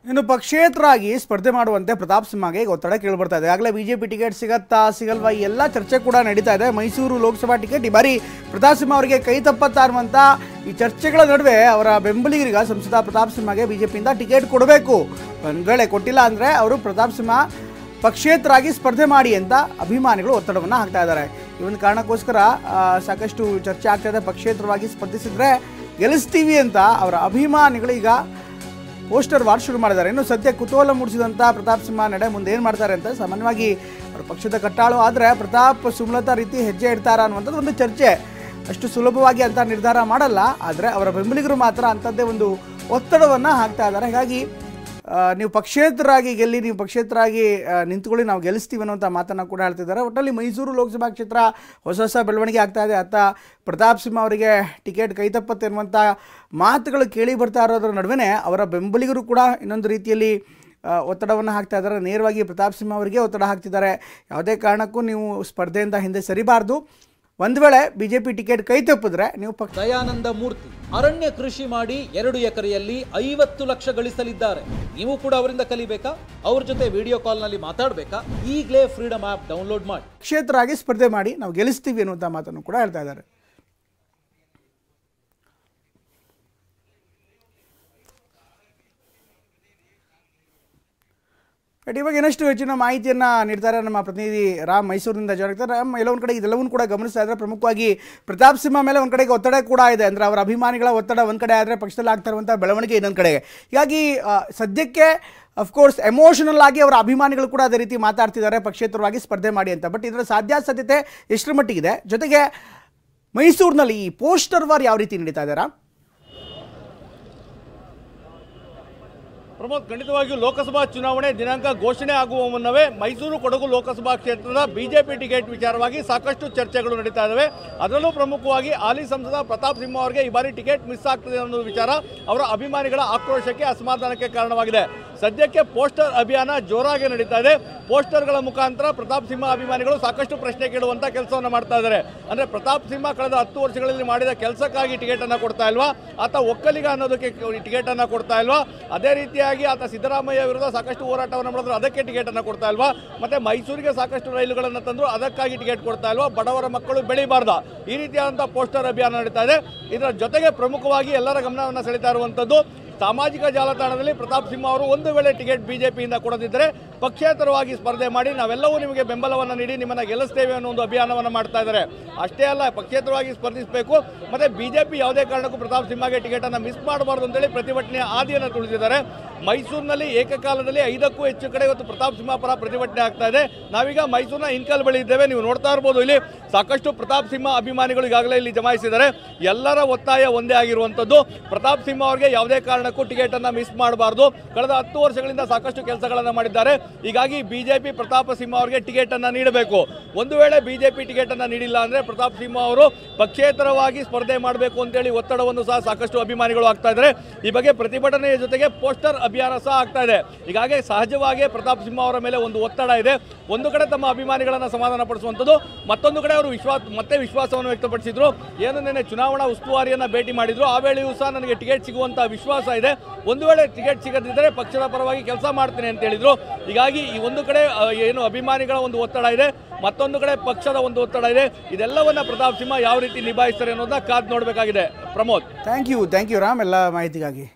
ಇನ್ನು ಪಕ್ಷೇತರಾಗಿ ಸ್ಪರ್ಧೆ ಮಾಡುವಂತೆ ಪ್ರತಾಪ್ ಸಿಂಹಗೆ ಈಗ ಒತ್ತಡ ಕೇಳಿಬರ್ತಾ ಇದೆ. ಆಗಲೇ ಬಿಜೆಪಿ ಟಿಕೆಟ್ ಸಿಗತ್ತಾ ಸಿಗಲ್ವಾ ಈ ಎಲ್ಲ ಚರ್ಚೆ ಕೂಡ ನಡೀತಾ ಇದೆ. ಮೈಸೂರು ಲೋಕಸಭಾ ಟಿಕೆಟ್ ಈ ಬಾರಿ ಪ್ರತಾಪ್ ಸಿಂಹ ಅವರಿಗೆ ಕೈ ತಪ್ಪತ್ತಾ ಅನ್ನುವಂಥ ಈ ಚರ್ಚೆಗಳ ನಡುವೆ ಅವರ ಬೆಂಬಲಿಗರಿಗೆ ಸಂಸದ ಪ್ರತಾಪ್ ಸಿಂಹಗೆ ಬಿಜೆಪಿಯಿಂದ ಟಿಕೆಟ್ ಕೊಡಬೇಕು. ಒಂದು ವೇಳೆ ಕೊಟ್ಟಿಲ್ಲ ಅಂದರೆ ಅವರು ಪ್ರತಾಪ್ ಸಿಂಹ ಪಕ್ಷೇತರಾಗಿ ಸ್ಪರ್ಧೆ ಮಾಡಿ ಅಂತ ಅಭಿಮಾನಿಗಳು ಒತ್ತಡವನ್ನು ಹಾಕ್ತಾ ಇದ್ದಾರೆ. ಈ ಒಂದು ಕಾರಣಕ್ಕೋಸ್ಕರ ಸಾಕಷ್ಟು ಚರ್ಚೆ ಆಗ್ತಾ ಇದೆ. ಪಕ್ಷೇತರವಾಗಿ ಸ್ಪರ್ಧಿಸಿದ್ರೆ ಗೆಲ್ಲಿಸ್ತೀವಿ ಅಂತ ಅವರ ಅಭಿಮಾನಿಗಳು ಈಗ ಪೋಸ್ಟರ್ ವಾರ್ ಶುರು ಮಾಡಿದ್ದಾರೆ. ಇನ್ನು ಸದ್ಯ ಕುತೂಹಲ ಮೂಡಿಸಿದಂಥ ಪ್ರತಾಪ್ ಸಿಂಹ ನಡೆ ಮುಂದೆ ಏನು ಮಾಡ್ತಾರೆ ಅಂತ ಸಾಮಾನ್ಯವಾಗಿ ಅವರು ಪಕ್ಷದ ಕಟ್ಟಾಳು ಆದರೆ ಪ್ರತಾಪ್ ಸುಮಲತಾ ರೀತಿ ಹೆಜ್ಜೆ ಇಡ್ತಾರಾ ಅನ್ನುವಂಥದ್ದು ಒಂದು ಚರ್ಚೆ. ಅಷ್ಟು ಸುಲಭವಾಗಿ ಅಂತ ನಿರ್ಧಾರ ಮಾಡಲ್ಲ, ಆದರೆ ಅವರ ಬೆಂಬಲಿಗರು ಮಾತ್ರ ಅಂಥದ್ದೇ ಒಂದು ಒತ್ತಡವನ್ನು ಹಾಕ್ತಾ ಇದ್ದಾರೆ. ಹೀಗಾಗಿ ನೀವು ಪಕ್ಷೇತರಾಗಿ ಗೆಲ್ಲಿ, ನೀವು ಪಕ್ಷೇತರಾಗಿ ನಿಂತ್ಕೊಳ್ಳಿ, ನಾವು ಗೆಲ್ಲಿಸ್ತೀವಿ ಅನ್ನೋಂಥ ಮಾತನ್ನು ಕೂಡ ಹೇಳ್ತಿದ್ದಾರೆ. ಒಟ್ಟಲ್ಲಿ ಮೈಸೂರು ಲೋಕಸಭಾ ಕ್ಷೇತ್ರ ಹೊಸ ಬೆಳವಣಿಗೆ ಆಗ್ತಾ ಇದೆ. ಅತ್ತ ಪ್ರತಾಪ್ ಸಿಂಹ ಅವರಿಗೆ ಟಿಕೆಟ್ ಕೈತಪ್ಪತ್ತೆ ಅನ್ನುವಂಥ ಮಾತುಗಳು ಕೇಳಿ ಬರ್ತಾ ಇರೋದ್ರ ನಡುವೆ ಅವರ ಬೆಂಬಲಿಗರು ಕೂಡ ಇನ್ನೊಂದು ರೀತಿಯಲ್ಲಿ ಒತ್ತಡವನ್ನು ಹಾಕ್ತಾ ಇದ್ದಾರೆ. ನೇರವಾಗಿ ಪ್ರತಾಪ್ ಸಿಂಹ ಅವರಿಗೆ ಒತ್ತಡ ಹಾಕ್ತಿದ್ದಾರೆ. ಯಾವುದೇ ಕಾರಣಕ್ಕೂ ನೀವು ಸ್ಪರ್ಧೆಯಿಂದ ಹಿಂದೆ ಸರಿಬಾರ್ದು, ಒಂದು ವೇಳೆ ಬಿಜೆಪಿ ಟಿಕೆಟ್ ಕೈ ತಪ್ಪಿದ್ರೆ ನೀವು ದಯಾನಂದ ಮೂರ್ತಿ ಅರಣ್ಯ ಕೃಷಿ ಮಾಡಿ 2 ಎಕರೆಯಲ್ಲಿ 50 ಲಕ್ಷ ಗಳಿಸಲಿದ್ದಾರೆ. ನೀವು ಕೂಡ ಅವರಿಂದ ಕಲಿಬೇಕಾ? ಅವ್ರ ಜೊತೆ ವಿಡಿಯೋ ಕಾಲ್ನಲ್ಲಿ ಮಾತಾಡಬೇಕಾ? ಈಗಲೇ ಫ್ರೀಡಮ್ ಆ್ಯಪ್ ಡೌನ್ಲೋಡ್ ಮಾಡಿ ಕ್ಷೇತ್ರವಾಗಿ ಸ್ಪರ್ಧೆ ಮಾಡಿ ನಾವು ಗೆಲ್ಲಿಸ್ತೀವಿ ಅನ್ನುವಂಥ ಮಾತನ್ನು ಕೂಡ ಹೇಳ್ತಾ ಇದ್ದಾರೆ. ಇವಾಗ ಇನ್ನಷ್ಟು ಹೆಚ್ಚಿನ ಮಾಹಿತಿಯನ್ನು ನೀಡ್ತಾರೆ ನಮ್ಮ ಪ್ರತಿನಿಧಿ ರಾಮ್ ಮೈಸೂರಿನಿಂದ ಜಾಯ್ನ್ ಆಗ್ತಾರೆ. ರಾಮ್, ಎಲ್ಲೊಂದು ಕಡೆ ಇದೆಲ್ಲವನ್ನೂ ಕೂಡ ಗಮನಿಸ್ತಾ ಇದ್ದಾರೆ. ಪ್ರಮುಖವಾಗಿ ಪ್ರತಾಪ್ ಸಿಂಹ ಮೇಲೆ ಒಂದು ಕಡೆಗೆ ಒತ್ತಡ ಕೂಡ ಇದೆ. ಅಂದರೆ ಅವರ ಅಭಿಮಾನಿಗಳ ಒತ್ತಡ ಒಂದು ಕಡೆ ಆದರೆ ಪಕ್ಷದಲ್ಲಿ ಆಗ್ತಾ ಇರುವಂಥ ಬೆಳವಣಿಗೆ ಇನ್ನೊಂದು ಕಡೆಗೆ. ಹೀಗಾಗಿ ಸದ್ಯಕ್ಕೆ ಅಫ್ಕೋರ್ಸ್ ಎಮೋಷನಲ್ ಆಗಿ ಅವರ ಅಭಿಮಾನಿಗಳು ಕೂಡ ಅದೇ ರೀತಿ ಮಾತಾಡ್ತಿದ್ದಾರೆ ಪಕ್ಷೇತರವಾಗಿ ಸ್ಪರ್ಧೆ ಮಾಡಿ ಅಂತ. ಬಟ್ ಇದರ ಸಾಧ್ಯತೆ ಎಷ್ಟರ ಮಟ್ಟಿಗಿದೆ? ಜೊತೆಗೆ ಮೈಸೂರಿನಲ್ಲಿ ಈ ಪೋಸ್ಟರ್ ವಾರ್ ಯಾವ ರೀತಿ ನಡೀತಾ ಇದ್ದಾರಾ? ಪ್ರಮೋದ್, ಖಂಡಿತವಾಗಿಯೂ ಲೋಕಸಭಾ ಚುನಾವಣೆ ದಿನಾಂಕ ಘೋಷಣೆ ಆಗುವ ಮುನ್ನವೇ ಮೈಸೂರು ಕೊಡಗು ಲೋಕಸಭಾ ಕ್ಷೇತ್ರದ ಬಿಜೆಪಿ ಟಿಕೆಟ್ ವಿಚಾರವಾಗಿ ಸಾಕಷ್ಟು ಚರ್ಚೆಗಳು ನಡೀತಾ ಇದ್ದಾವೆ. ಅದರಲ್ಲೂ ಪ್ರಮುಖವಾಗಿ ಹಾಲಿ ಸಂಸದ ಪ್ರತಾಪ್ ಸಿಂಹ ಅವರಿಗೆ ಈ ಬಾರಿ ಟಿಕೆಟ್ ಮಿಸ್ ಆಗ್ತದೆ ಅನ್ನೋ ವಿಚಾರ ಅವರ ಅಭಿಮಾನಿಗಳ ಆಕ್ರೋಶಕ್ಕೆ, ಅಸಮಾಧಾನಕ್ಕೆ ಕಾರಣವಾಗಿದೆ. ಸದ್ಯಕ್ಕೆ ಪೋಸ್ಟರ್ ಅಭಿಯಾನ ಜೋರಾಗಿ ನಡೀತಾ ಇದೆ. ಪೋಸ್ಟರ್ಗಳ ಮುಖಾಂತರ ಪ್ರತಾಪ್ ಸಿಂಹ ಅಭಿಮಾನಿಗಳು ಸಾಕಷ್ಟು ಪ್ರಶ್ನೆ ಕೇಳುವಂಥ ಕೆಲಸವನ್ನು ಮಾಡ್ತಾ ಇದ್ದಾರೆ. ಅಂದರೆ ಪ್ರತಾಪ್ ಸಿಂಹ ಕಳೆದ 10 ವರ್ಷಗಳಲ್ಲಿ ಮಾಡಿದ ಕೆಲಸಕ್ಕಾಗಿ ಟಿಕೆಟನ್ನು ಕೊಡ್ತಾ ಇಲ್ವಾ, ಆತ ಒಕ್ಕಲಿಗ ಅನ್ನೋದಕ್ಕೆ ಟಿಕೆಟನ್ನು ಕೊಡ್ತಾ ಇಲ್ವಾ, ಅದೇ ರೀತಿಯಾಗಿ ಆತ ಸಿದ್ದರಾಮಯ್ಯ ವಿರುದ್ಧ ಸಾಕಷ್ಟು ಹೋರಾಟವನ್ನು ಮಾಡಿದ್ರು ಅದಕ್ಕೆ ಟಿಕೆಟನ್ನು ಕೊಡ್ತಾ ಇಲ್ವಾ, ಮತ್ತೆ ಮೈಸೂರಿಗೆ ಸಾಕಷ್ಟು ರೈಲುಗಳನ್ನು ತಂದ್ರು ಅದಕ್ಕಾಗಿ ಟಿಕೆಟ್ ಕೊಡ್ತಾ ಇಲ್ವಾ, ಬಡವರ ಮಕ್ಕಳು ಬೆಳಿಬಾರ್ದ, ಈ ರೀತಿಯಾದಂಥ ಪೋಸ್ಟರ್ ಅಭಿಯಾನ ನಡೀತಾ ಇದೆ. ಇದರ ಜೊತೆಗೆ ಪ್ರಮುಖವಾಗಿ ಎಲ್ಲರ ಗಮನವನ್ನು ಸೆಳೀತಾ ಇರುವಂಥದ್ದು ಸಾಮಾಜಿಕ ಜಾಲತಾಣದಲ್ಲಿ ಪ್ರತಾಪ್ ಸಿಂಹ ಅವರು ಒಂದು ವೇಳೆ ಟಿಕೆಟ್ ಬಿಜೆಪಿಯಿಂದ ಕೊಡದಿದ್ದರೆ ಪಕ್ಷೇತರವಾಗಿ ಸ್ಪರ್ಧೆ ಮಾಡಿ ನಾವೆಲ್ಲವೂ ನಿಮಗೆ ಬೆಂಬಲವನ್ನು ನೀಡಿ ನಿಮ್ಮನ್ನು ಗೆಲ್ಲಿಸ್ತೇವೆ ಅನ್ನೋ ಒಂದು ಅಭಿಯಾನವನ್ನು ಮಾಡ್ತಾ ಇದ್ದಾರೆ. ಅಷ್ಟೇ ಅಲ್ಲ, ಪಕ್ಷೇತರವಾಗಿ ಸ್ಪರ್ಧಿಸಬೇಕು, ಮತ್ತು ಬಿಜೆಪಿ ಯಾವುದೇ ಕಾರಣಕ್ಕೂ ಪ್ರತಾಪ್ ಸಿಂಹಗೆ ಟಿಕೆಟನ್ನು ಮಿಸ್ ಮಾಡಬಾರ್ದು ಅಂತೇಳಿ ಪ್ರತಿಭಟನೆಯ ಹಾದಿಯನ್ನು ತುಳಿದಿದ್ದಾರೆ. ಮೈಸೂರಿನಲ್ಲಿ ಏಕಕಾಲದಲ್ಲಿ 5ಕ್ಕೂ ಹೆಚ್ಚು ಕಡೆ ಇವತ್ತು ಪ್ರತಾಪ್ ಸಿಂಹ ಪರ ಪ್ರತಿಭಟನೆ ಆಗ್ತಾ ಇದೆ. ನಾವೀಗ ಮೈಸೂರಿನ ಇನ್ಕಲ್ ಬಳಿ ಇದ್ದೇವೆ. ನೀವು ನೋಡ್ತಾ ಇರ್ಬೋದು, ಇಲ್ಲಿ ಸಾಕಷ್ಟು ಪ್ರತಾಪ್ ಸಿಂಹ ಅಭಿಮಾನಿಗಳು ಈಗಾಗಲೇ ಇಲ್ಲಿ ಜಮಾಯಿಸಿದ್ದಾರೆ. ಎಲ್ಲರ ಒತ್ತಾಯ ಒಂದೇ ಆಗಿರುವಂಥದ್ದು, ಪ್ರತಾಪ್ ಸಿಂಹ ಅವರಿಗೆ ಯಾವುದೇ ಕಾರಣಕ್ಕೂ ಟಿಕೆಟನ್ನು ಮಿಸ್ ಮಾಡಬಾರ್ದು. ಕಳೆದ 10 ವರ್ಷಗಳಿಂದ ಸಾಕಷ್ಟು ಕೆಲಸಗಳನ್ನು ಮಾಡಿದ್ದಾರೆ. ಹೀಗಾಗಿ ಬಿಜೆಪಿ ಪ್ರತಾಪ್ ಸಿಂಹ ಅವರಿಗೆ ಟಿಕೆಟನ್ನು ನೀಡಬೇಕು. ಒಂದು ವೇಳೆ ಬಿಜೆಪಿ ಟಿಕೆಟನ್ನು ನೀಡಿಲ್ಲ ಅಂದರೆ ಪ್ರತಾಪ್ ಸಿಂಹ ಅವರು ಪಕ್ಷೇತರವಾಗಿ ಸ್ಪರ್ಧೆ ಮಾಡಬೇಕು ಅಂತೇಳಿ ಒತ್ತಡವನ್ನು ಸಹ ಸಾಕಷ್ಟು ಅಭಿಮಾನಿಗಳು ಆಗ್ತಾ ಇದ್ದಾರೆ. ಈ ಬಗ್ಗೆ ಪ್ರತಿಭಟನೆಯ ಜೊತೆಗೆ ಪೋಸ್ಟರ್ ಅಭಿಯಾನ ಸಹ ಆಗ್ತಾ ಇದೆ. ಹೀಗಾಗಿ ಸಹಜವಾಗಿ ಪ್ರತಾಪ್ ಸಿಂಹ ಅವರ ಮೇಲೆ ಒಂದು ಒತ್ತಡ ಇದೆ. ಒಂದು ಕಡೆ ತಮ್ಮ ಅಭಿಮಾನಿಗಳನ್ನು ಸಮಾಧಾನ ಪಡಿಸುವಂಥದ್ದು, ಮತ್ತೊಂದು ಕಡೆ ಅವರು ವಿಶ್ವಾಸವನ್ನು ವ್ಯಕ್ತಪಡಿಸಿದ್ರು. ಏನು ನಿನ್ನೆ ಚುನಾವಣಾ ಉಸ್ತುವಾರಿಯನ್ನು ಭೇಟಿ ಮಾಡಿದ್ರು, ಆ ವೇಳೆಯೂ ಸಹ ನನಗೆ ಟಿಕೆಟ್ ಸಿಗುವಂಥ ವಿಶ್ವಾಸ ಇದೆ, ಒಂದು ವೇಳೆ ಟಿಕೆಟ್ ಸಿಗದಿದ್ದರೆ ಪಕ್ಷದ ಪರವಾಗಿ ಕೆಲಸ ಮಾಡ್ತೇನೆ ಅಂತ ಹೇಳಿದ್ರು. ಹೀಗಾಗಿ ಈ ಒಂದು ಕಡೆ ಏನು ಅಭಿಮಾನಿಗಳ ಒಂದು ಒತ್ತಡ ಇದೆ, ಮತ್ತೊಂದು ಕಡೆ ಪಕ್ಷದ ಒಂದು ಒತ್ತಡ ಇದೆ. ಇದೆಲ್ಲವನ್ನ ಪ್ರತಾಪ್ ಸಿಂಹ ಯಾವ ರೀತಿ ನಿಭಾಯಿಸ್ತಾರೆ ಅನ್ನೋದನ್ನ ಕಾದು ನೋಡಬೇಕಾಗಿದೆ. ಪ್ರಮೋದ್, ಥ್ಯಾಂಕ್ ಯು ರಾಮ್ ಎಲ್ಲ ಮಾಹಿತಿಗಾಗಿ.